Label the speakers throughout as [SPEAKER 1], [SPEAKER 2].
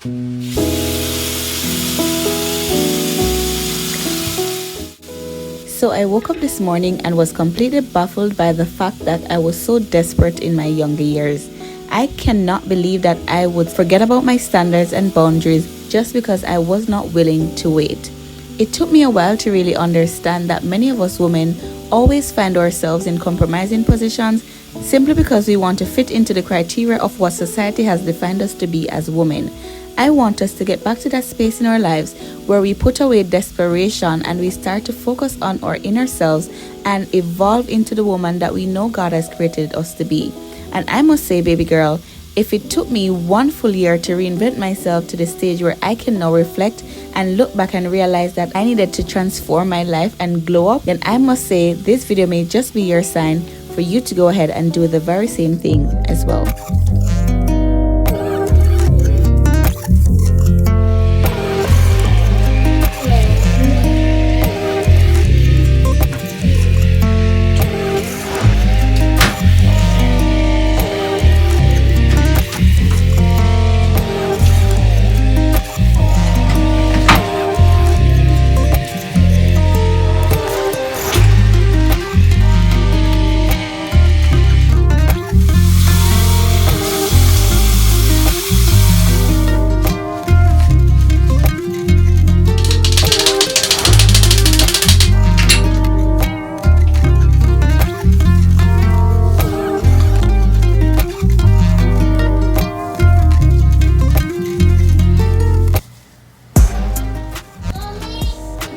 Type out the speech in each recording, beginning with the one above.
[SPEAKER 1] So I woke up this morning and was completely baffled by the fact that I was so desperate in my younger years. I cannot believe that I would forget about my standards and boundaries just because I was not willing to wait. It took me a while to really understand that many of us women always find ourselves in compromising positions simply because we want to fit into the criteria of what society has defined us to be as women. I want us to get back to that space in our lives where we put away desperation and we start to focus on our inner selves and evolve into the woman that we know God has created us to be. And I must say, baby girl, if it took me one full year to reinvent myself to the stage where I can now reflect and look back and realize that I needed to transform my life and glow up, then I must say this video may just be your sign for you to go ahead and do the very same thing as well.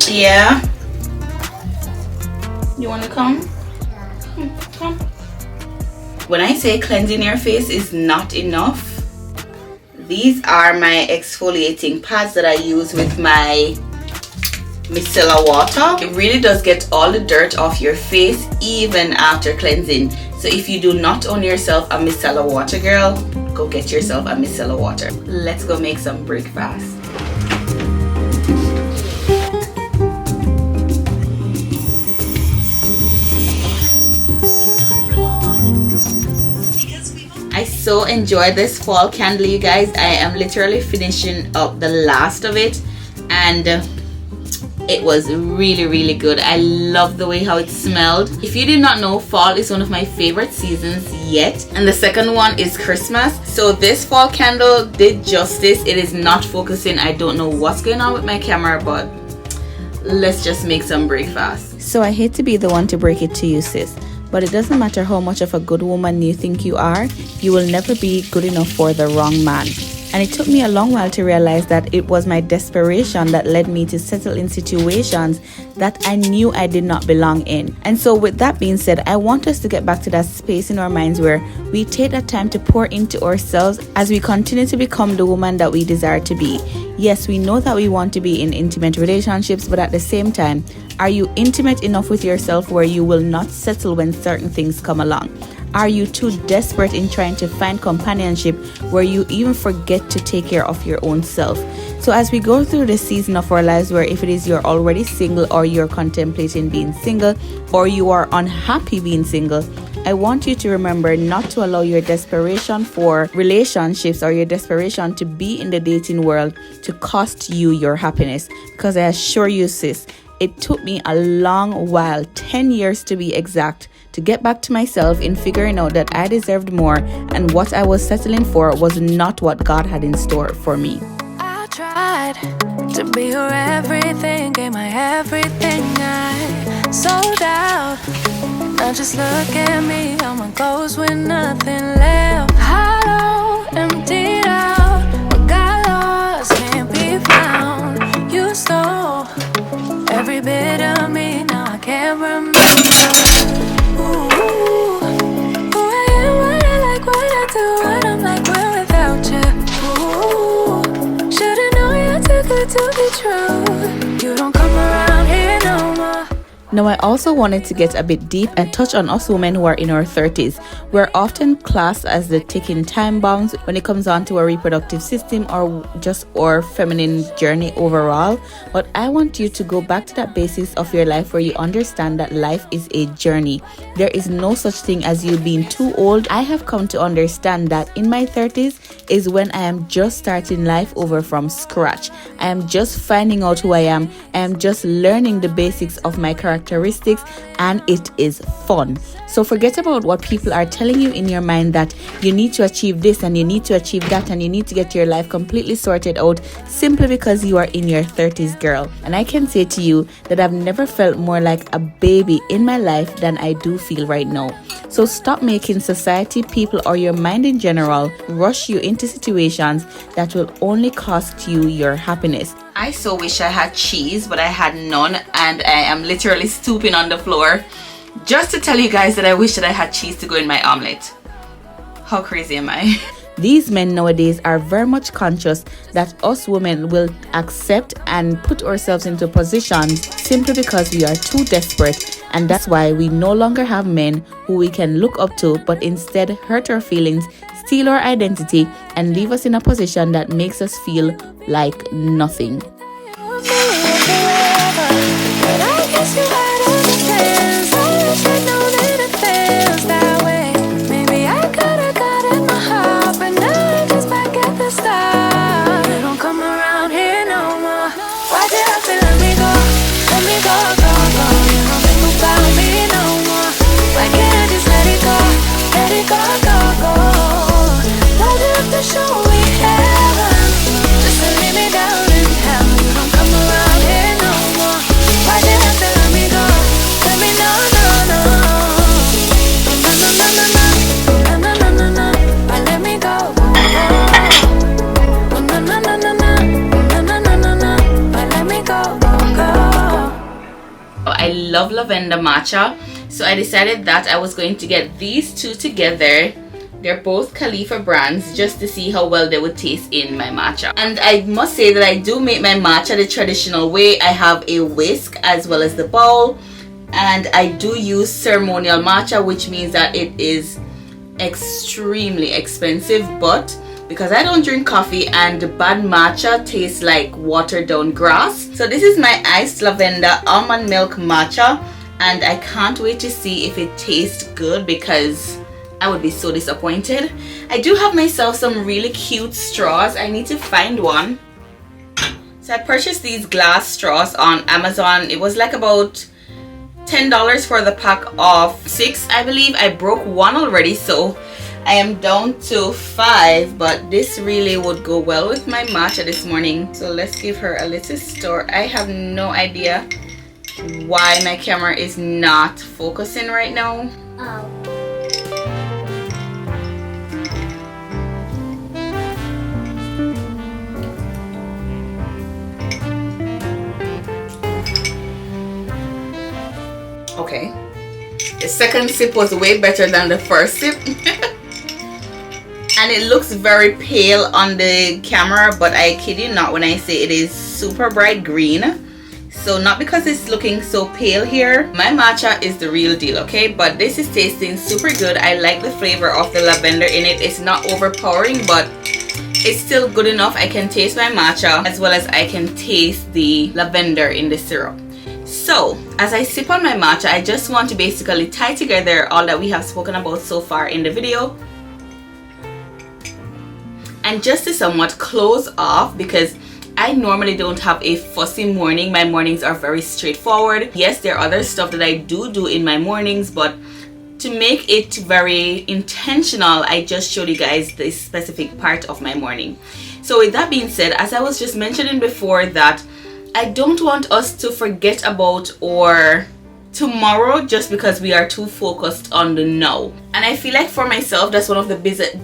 [SPEAKER 1] Yeah? You want to come? Come. When I say cleansing your face is not enough, these are my exfoliating pads that I use with my micellar water. It really does get all the dirt off your face even after cleansing. So if you do not own yourself a micellar water, girl, go get yourself a micellar water. Let's go make some breakfast. I so enjoyed this fall candle, you guys. I am literally finishing up the last of it and it was really good. I love the way how it smelled. If you did not know, fall is one of my favorite seasons yet, and the second one is Christmas. So this fall candle did justice. It is not focusing. I don't know what's going on with my camera, but let's just make some breakfast. So I hate to be the one to break it to you, sis, but it doesn't matter how much of a good woman you think you are, you will never be good enough for the wrong man. And it took me a long while to realize that it was my desperation that led me to settle in situations that I knew I did not belong in. And so with that being said, I want us to get back to that space in our minds where we take that time to pour into ourselves as we continue to become the woman that we desire to be. Yes, we know that we want to be in intimate relationships, but at the same time, are you intimate enough with yourself where you will not settle when certain things come along? Are you too desperate in trying to find companionship where you even forget to take care of your own self? So as we go through the season of our lives where if it is you're already single or you're contemplating being single or you are unhappy being single, I want you to remember not to allow your desperation for relationships or your desperation to be in the dating world to cost you your happiness. Because I assure you, sis, it took me a long while, 10 years to be exact, to get back to myself in figuring out that I deserved more and what I was settling for was not what God had in store for me.
[SPEAKER 2] I tried to be your everything, gave my everything, I sold out. Now just look at me, all my clothes with nothing left. Hollow, emptied out, what got lost can't be found. You stole every bit of me, now I can't remember. Ooh, who I am, what I like, what I do, what I'm like, when without you. Ooh, should've known you're too good to be true. You don't come around here no more.
[SPEAKER 1] Now, I also wanted to get a bit deep and touch on us women who are in our 30s. We're often classed as the ticking time bombs when it comes on to our reproductive system or just our feminine journey overall. But I want you to go back to that basis of your life where you understand that life is a journey. There is no such thing as you being too old. I have come to understand that in my 30s is when I am just starting life over from scratch. I am just finding out who I am. I am just learning the basics of my characteristics, and it is fun. So forget about what people are telling you in your mind that you need to achieve this and you need to achieve that and you need to get your life completely sorted out simply because you are in your 30s, girl. And I can say to you that I've never felt more like a baby in my life than I do feel right now. So stop making society, people, or your mind in general rush you into situations that will only cost you your happiness. I so wish I had cheese, but I had none, and I am literally stooping on the floor just to tell you guys that I wish that I had cheese to go in my omelette. How crazy am I? These men nowadays are very much conscious that us women will accept and put ourselves into positions simply because we are too desperate, and that's why we no longer have men who we can look up to, but instead hurt our feelings, steal our identity, and leave us in a position that makes us feel like nothing. I love lavender matcha, so I decided that I was going to get these two together. They're both Khalifa brands, just to see how well they would taste in my matcha. And I must say that I do make my matcha the traditional way. I have a whisk as well as the bowl, and I do use ceremonial matcha, which means that it is extremely expensive, but because I don't drink coffee and bad matcha tastes like watered down grass. So this is my iced lavender almond milk matcha, and I can't wait to see if it tastes good because I would be so disappointed. I do have myself some really cute straws. I need to find one. So I purchased these glass straws on Amazon. It was like about $10 for the pack of 6, I believe. I broke one already, so I am down to 5, but this really would go well with my matcha this morning. So let's give her a little stir. I have no idea why my camera is not focusing right now.
[SPEAKER 3] Oh.
[SPEAKER 1] Okay. The second sip was way better than the first sip. And it looks very pale on the camera, but I kid you not when I say it is super bright green. So not because it's looking so pale here. My matcha is the real deal, okay? But this is tasting super good. I like the flavor of the lavender in it. It's not overpowering, but it's still good enough. I can taste my matcha as well as I can taste the lavender in the syrup. So as I sip on my matcha, I just want to basically tie together all that we have spoken about so far in the video. And just to somewhat close off, because I normally don't have a fussy morning. My mornings are very straightforward. Yes, there are other stuff that I do in my mornings, but to make it very intentional, I just showed you guys this specific part of my morning. So with that being said, as I was just mentioning before, that I don't want us to forget about our tomorrow just because we are too focused on the now. And I feel like for myself, that's one of the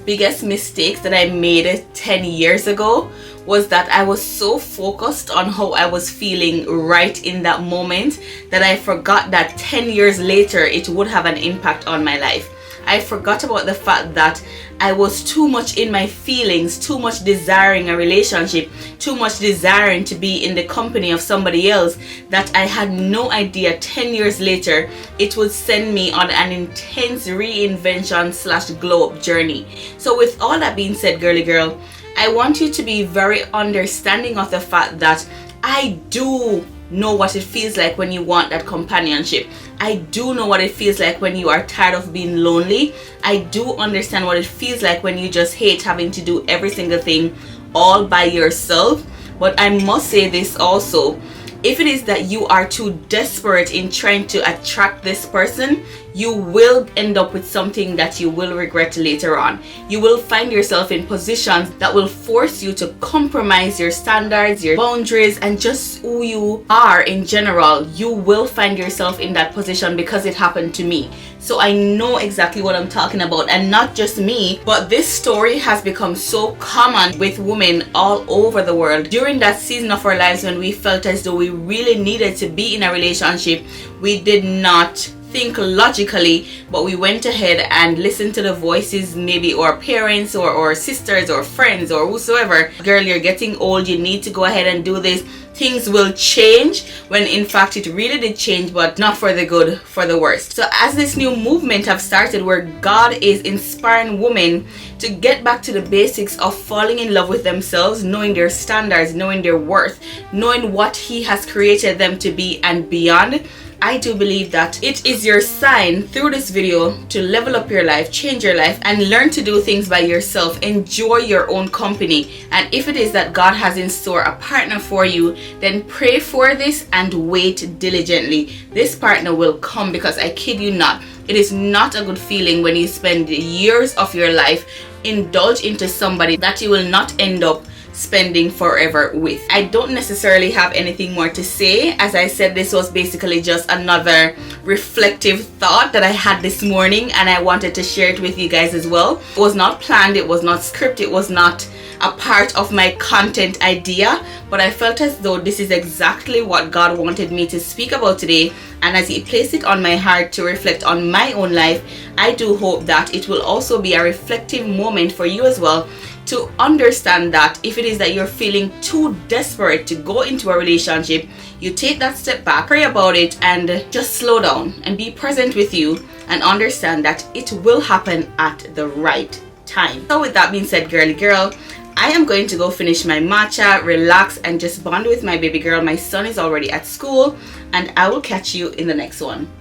[SPEAKER 1] biggest mistakes that I made 10 years ago, was that I was so focused on how I was feeling right in that moment that I forgot that 10 years later it would have an impact on my life. I forgot about the fact that I was too much in my feelings, too much desiring a relationship, too much desiring to be in the company of somebody else, that I had no idea 10 years later it would send me on an intense reinvention / glow up journey. So with all that being said, girly girl, I want you to be very understanding of the fact that I do know what it feels like when you want that companionship. I do know what it feels like when you are tired of being lonely. I do understand what it feels like when you just hate having to do every single thing all by yourself. But I must say this also, if it is that you are too desperate in trying to attract this person, you will end up with something that you will regret later on. You will find yourself in positions that will force you to compromise your standards, your boundaries, and just who you are in general. You will find yourself in that position because it happened to me. So I know exactly what I'm talking about, and not just me, but this story has become so common with women all over the world. During that season of our lives when we felt as though we really needed to be in a relationship, we did not think logically, but we went ahead and listened to the voices, maybe our parents or sisters or friends or whosoever. Girl, you're getting old, you need to go ahead and do this. Things will change, when in fact it really did change, but not for the good, for the worst. So as this new movement have started where God is inspiring women to get back to the basics of falling in love with themselves, knowing their standards, knowing their worth, knowing what He has created them to be and beyond, I do believe that it is your sign through this video to level up your life, change your life, and learn to do things by yourself. Enjoy your own company. And if it is that God has in store a partner for you, then pray for this and wait diligently. This partner will come, because I kid you not, it is not a good feeling when you spend years of your life indulge into somebody that you will not end up spending forever with. I don't necessarily have anything more to say. As I said, this was basically just another reflective thought that I had this morning, and I wanted to share it with you guys as well. It was not planned, it was not scripted, it was not a part of my content idea, but I felt as though this is exactly what God wanted me to speak about today. And as He placed it on my heart to reflect on my own life, I do hope that it will also be a reflective moment for you as well, to understand that if it is that you're feeling too desperate to go into a relationship, you take that step back, pray about it, and just slow down and be present with you and understand that it will happen at the right time. So with that being said, girly girl, I am going to go finish my matcha, relax, and just bond with my baby girl. My son is already at school, and I will catch you in the next one.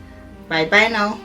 [SPEAKER 1] Bye bye now.